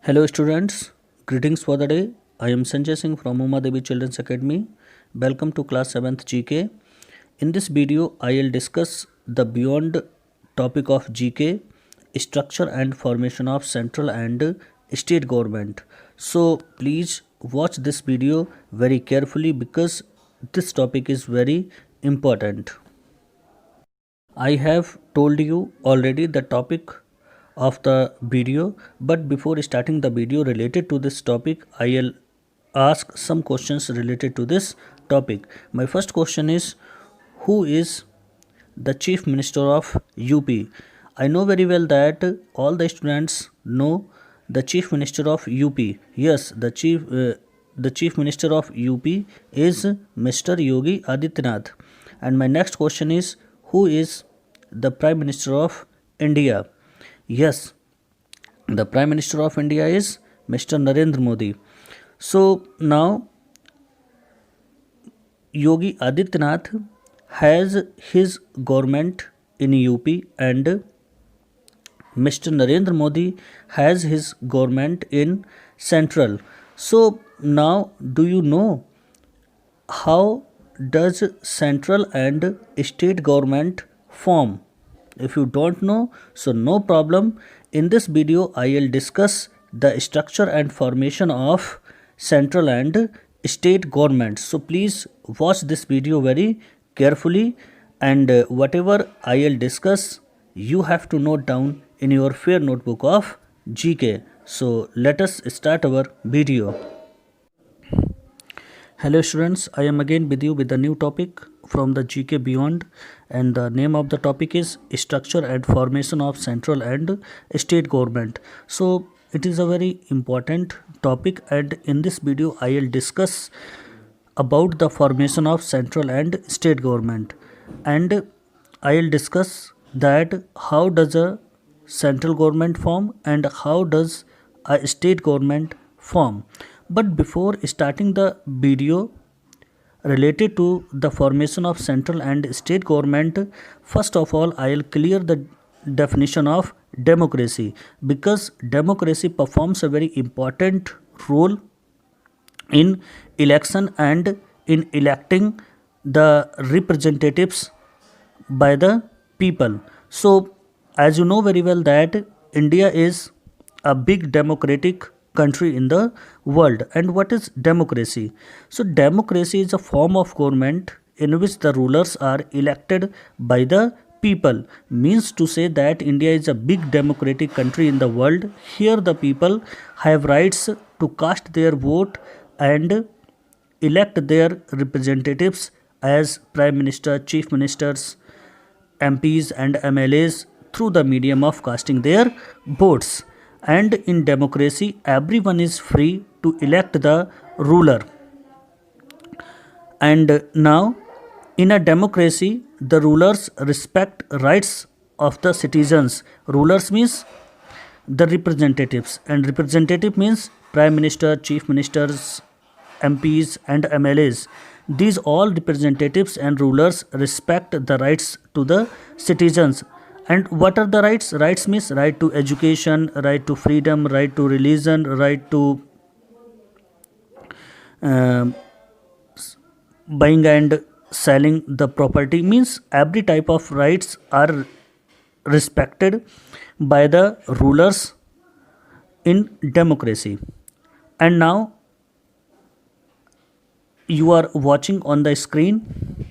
Hello students, greetings for the day. I am Sanjay Singh from Uma Devi Children's Academy. Welcome to class 7th GK. In this video, I will discuss the beyond topic of GK, structure and formation of central and state government. So please watch this video very carefully because this topic is very important. I have told you already the topic of the video, but before starting the video related to this topic, I will ask some questions related to this topic. My first question is, who is the Chief Minister of UP? I know very well that all the students know the Chief Minister of UP. Yes, the Chief Minister of UP is Mr. Yogi Adityanath. And my next question is, who is the Prime Minister of India? Yes, the Prime Minister of India is Mr. Narendra Modi. So now Yogi Adityanath has his government in UP and Mr. Narendra Modi has his government in Central. So now do you know how does central and state government form? If you don't know, so no problem. In this video, I will discuss the structure and formation of central and state governments. So please watch this video very carefully, and whatever I will discuss, you have to note down in your fair notebook of GK. So let us start our video. Hello students, I am again with you with a new topic from the GK Beyond, and the name of the topic is structure and formation of central and state government. So it is a very important topic, and in this video I will discuss about the formation of central and state government, and I will discuss that how does a central government form and how does a state government form. But before starting the video related to the formation of central and state government, first of all I will clear the definition of democracy, because democracy performs a very important role in election and in electing the representatives by the people. So as you know very well that India is a big democratic country in the world. And what is democracy? So democracy is a form of government in which the rulers are elected by the people. Means to say that India is a big democratic country in the world. Here the people have rights to cast their vote and elect their representatives as prime minister, chief ministers, MPs and MLAs through the medium of casting their votes. And in democracy, everyone is free to elect the ruler. And now, in a democracy, the rulers respect rights of the citizens. Rulers means the representatives, and representative means prime minister, chief ministers, MPs and MLAs. These all representatives and rulers respect the rights to the citizens. And what are the rights? Rights means right to education, right to freedom, right to religion, right to buying and selling the property. Means every type of rights are respected by the rulers in democracy. And now you are watching on the screen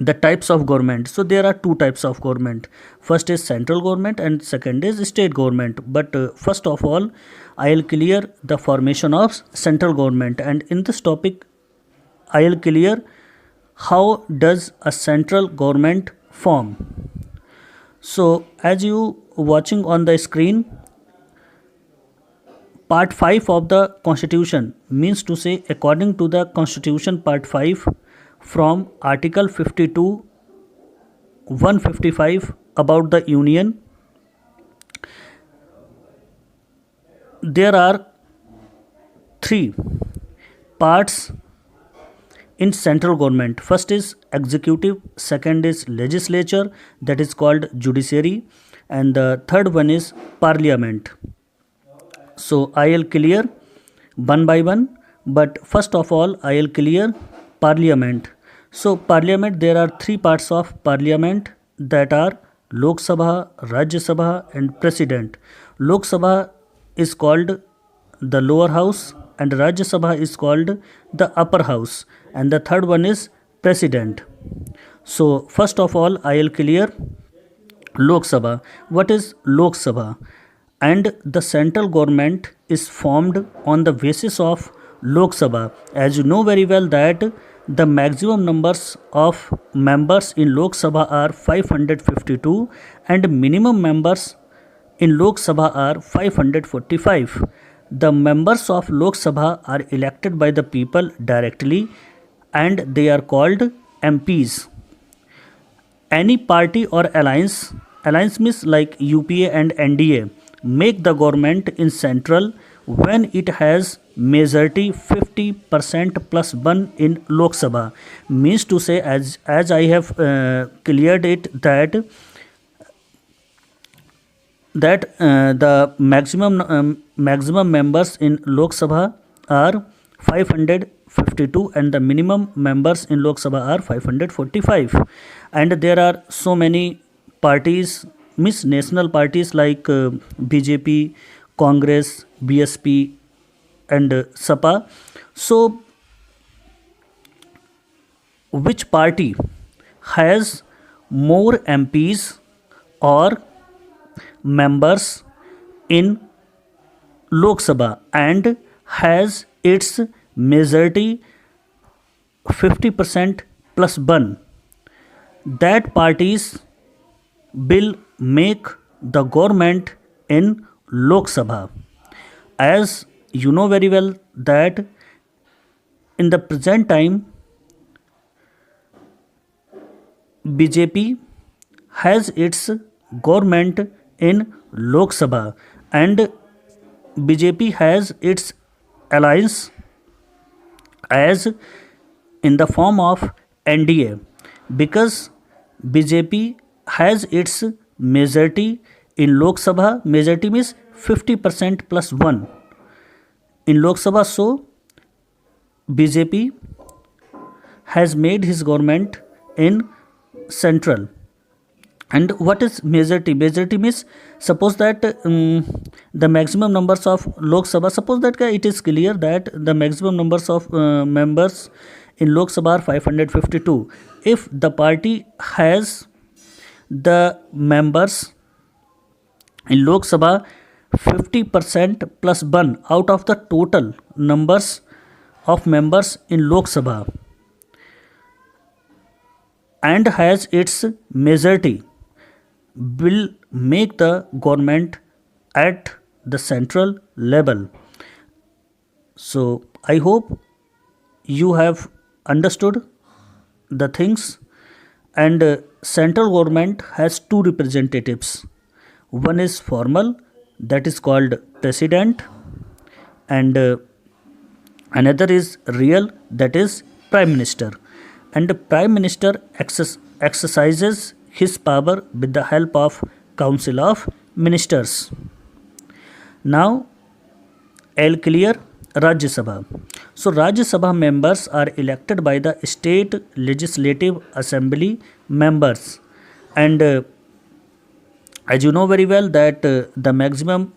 the types of government. So there are two types of government. First is central government and second is state government. But first of all, I will clear the formation of central government, and in this topic I will clear how does a central government form. So as you watching on the screen, part 5 of the constitution, means to say according to the constitution part 5, from article 52 155 about the union, there are three parts in central government. First is executive, second is legislature, that is called judiciary, and the third one is parliament. So I'll clear one by one, but first of all I'll clear parliament. So parliament, there are three parts of parliament, that are Lok Sabha, Rajya Sabha and President. Lok Sabha is called the lower house and Rajya Sabha is called the upper house, and the third one is president. So first of all I'll clear Lok Sabha. What is Lok Sabha? And the central government is formed on the basis of Lok Sabha. As you know very well that the maximum numbers of members in Lok Sabha are 552 and minimum members in Lok Sabha are 545. The members of Lok Sabha are elected by the people directly and they are called MPs. Any party or alliance means like UPA and NDA, make the government in central when it has majority 50% plus 1 in Lok Sabha. Means to say, as I have cleared it, that the maximum members in Lok Sabha are 552 and the minimum members in Lok Sabha are 545, and there are so many parties, means national parties like BJP, Congress, BSP and SAPA. So which party has more MPs or members in Lok Sabha and has its majority 50% plus 1, that parties will make the government in Lok Sabha. As you know very well that in the present time BJP has its government in Lok Sabha and BJP has its alliance as in the form of NDA, because BJP has its majority in Lok Sabha. Majority means 50% plus 1 in Lok Sabha. So BJP has made his government in central. And what is majority? Majority means, suppose that the maximum numbers of Lok Sabha, suppose that it is clear that the maximum numbers of members in Lok Sabha are 552. If the party has the members in Lok Sabha 50% plus 1 out of the total numbers of members in Lok Sabha and has its majority, will make the government at the central level. So I hope you have understood the things. And central government has two representatives. One is formal, that is called president, and another is real, that is prime minister. And the prime minister exercises his power with the help of council of ministers. Now I'll clear Rajya Sabha. So Rajya Sabha members are elected by the state legislative assembly members, and as you know very well that the maximum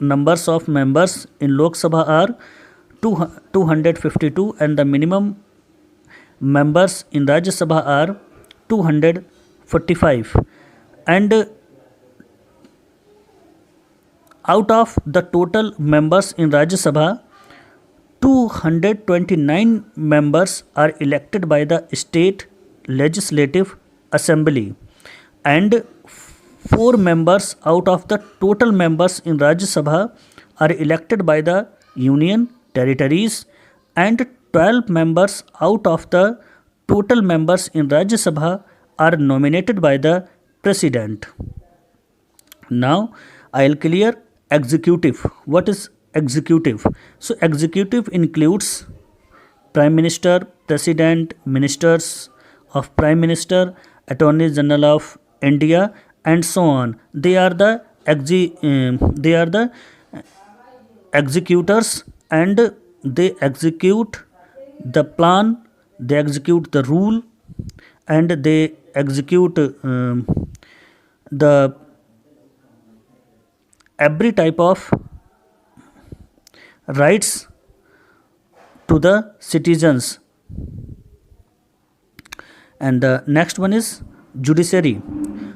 numbers of members in Lok Sabha are 252 and the minimum members in Rajya Sabha are 245, and out of the total members in Rajya Sabha, 229 members are elected by the state legislative assembly, and 4 members out of the total members in Rajya Sabha are elected by the union territories, and 12 members out of the total members in Rajya Sabha are nominated by the president. Now I'll clear executive. What is executive? So executive includes prime minister, president, ministers of prime minister, attorney general of India, and so on. They are the executors, and they execute the plan, they execute the rule, and they execute the every type of rights to the citizens. And the next one is judiciary.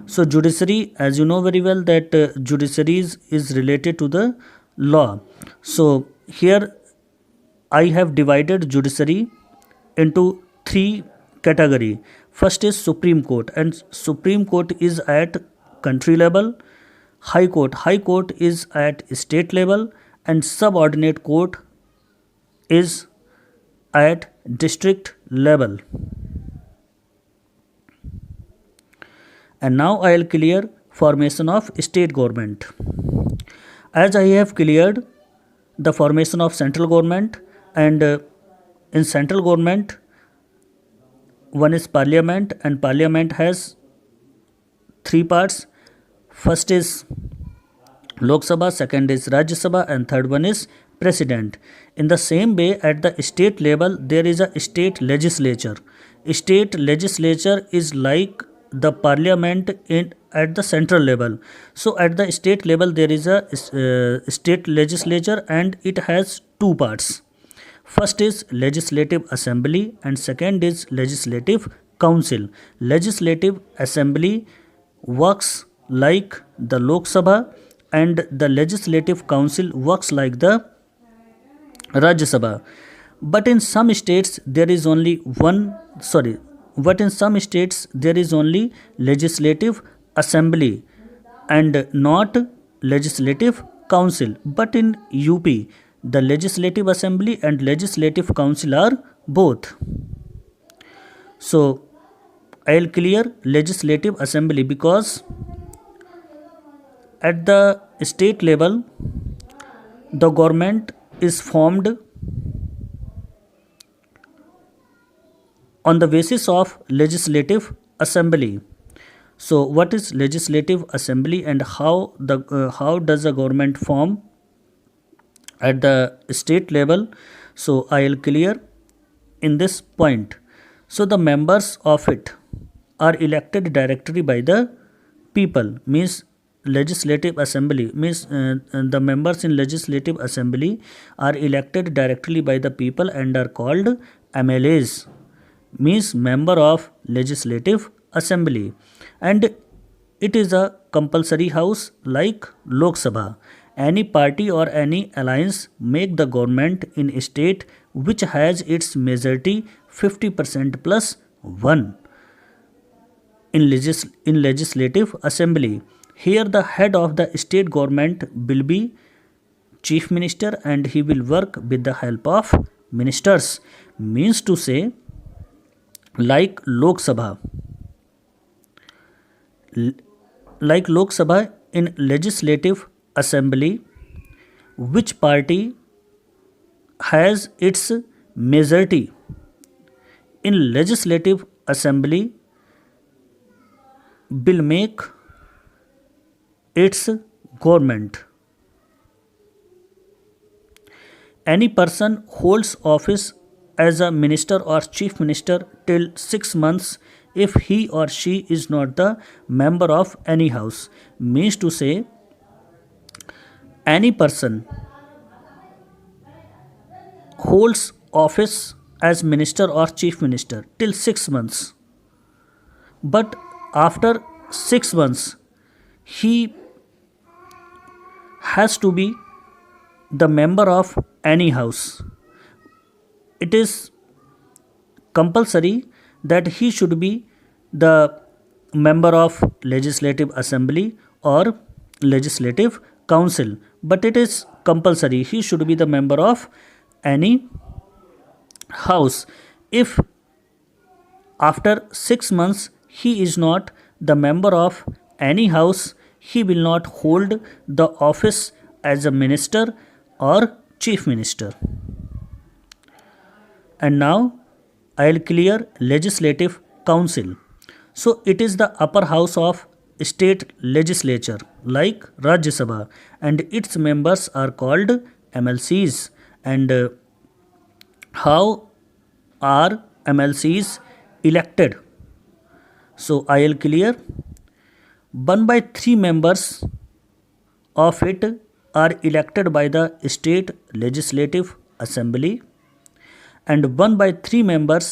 So judiciary, as you know very well, that judiciary is related to the law. So here I have divided judiciary into three category. First is Supreme Court, and Supreme Court is at country level. High Court is at state level, and subordinate court is at district level. And now I will clear formation of state government. As I have cleared the formation of central government, and in central government one is parliament, and parliament has three parts. First is Lok Sabha, second is Rajya Sabha, and third one is president. In the same way, at the state level there is a state legislature. State legislature is like the parliament in at the central level. So at the state level there is a state legislature, and it has two parts. First is legislative assembly, and second is legislative council. Legislative assembly works like the Lok Sabha, and the legislative council works like the Rajya Sabha. But in some states there is only legislative assembly and not legislative council. But in UP the legislative assembly and legislative council are both. So I will clear legislative assembly, because at the state level the government is formed on the basis of legislative assembly. So what is legislative assembly, and how does the government form at the state level? So I will clear in this point. So the members of it are elected directly by the people, means legislative assembly means the members in legislative assembly are elected directly by the people and are called MLAs, means member of legislative assembly, and it is a compulsory house like Lok Sabha. Any party or any alliance make the government in a state which has its majority 50% plus 1 in legislative assembly. Here the head of the state government will be chief minister, and he will work with the help of ministers. Means to say, like Lok Sabha in legislative assembly, which party has its majority in legislative assembly will make its government. Any person holds office as a minister or chief minister till 6 months if he or she is not the member of any house. Means to say, any person holds office as minister or chief minister till 6 months, but after 6 months he has to be the member of any house. It is compulsory that he should be the member of legislative assembly or legislative council, but it is compulsory he should be the member of any house. If after 6 months he is not the member of any house, he will not hold the office as a minister or chief minister. And now I will clear legislative council. So it is the upper house of state legislature like Rajya Sabha, and its members are called MLCs and how are MLCs elected. So I'll clear. 1/3 members of it are elected by the state legislative assembly, and 1/3 members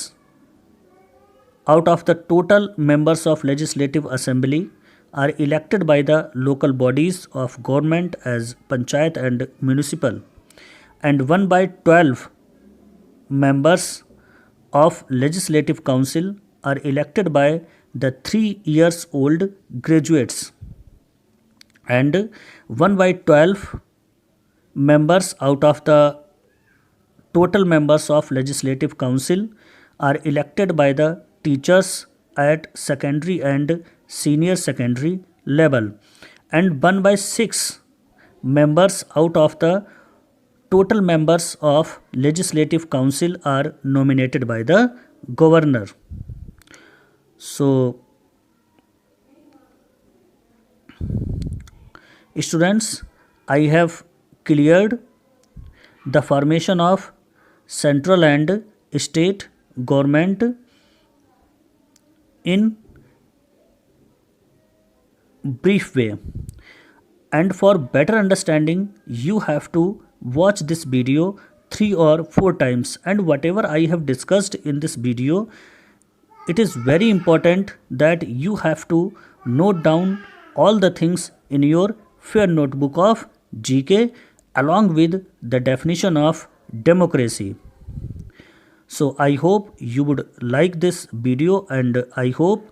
out of the total members of legislative assembly are elected by the local bodies of government as panchayat and municipal, and 1/12 members of legislative council are elected by the 3 years old graduates, and 1/12 members out of the total members of legislative council are elected by the teachers at secondary and senior secondary level, and 1/6 members out of the total members of legislative council are nominated by the governor. So students, I have cleared the formation of central and state government in brief way, and for better understanding you have to watch this video 3 or 4 times, and whatever I have discussed in this video, it is very important that you have to note down all the things in your fair notebook of GK along with the definition of democracy. So I hope you would like this video, and I hope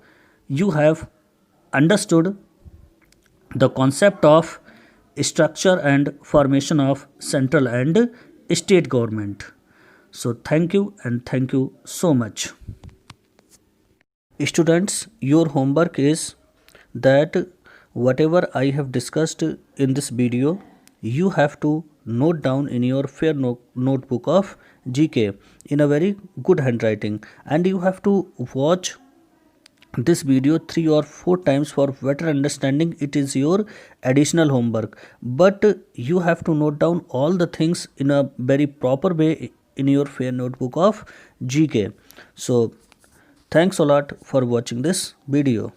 you have understood the concept of structure and formation of central and state government. So thank you, and thank you so much. Students, your homework is that whatever I have discussed in this video, you have to note down in your fair notebook of GK in a very good handwriting, and you have to watch this video 3 or 4 times for better understanding. It is your additional homework, but you have to note down all the things in a very proper way in your fair notebook of GK. So thanks a lot for watching this video.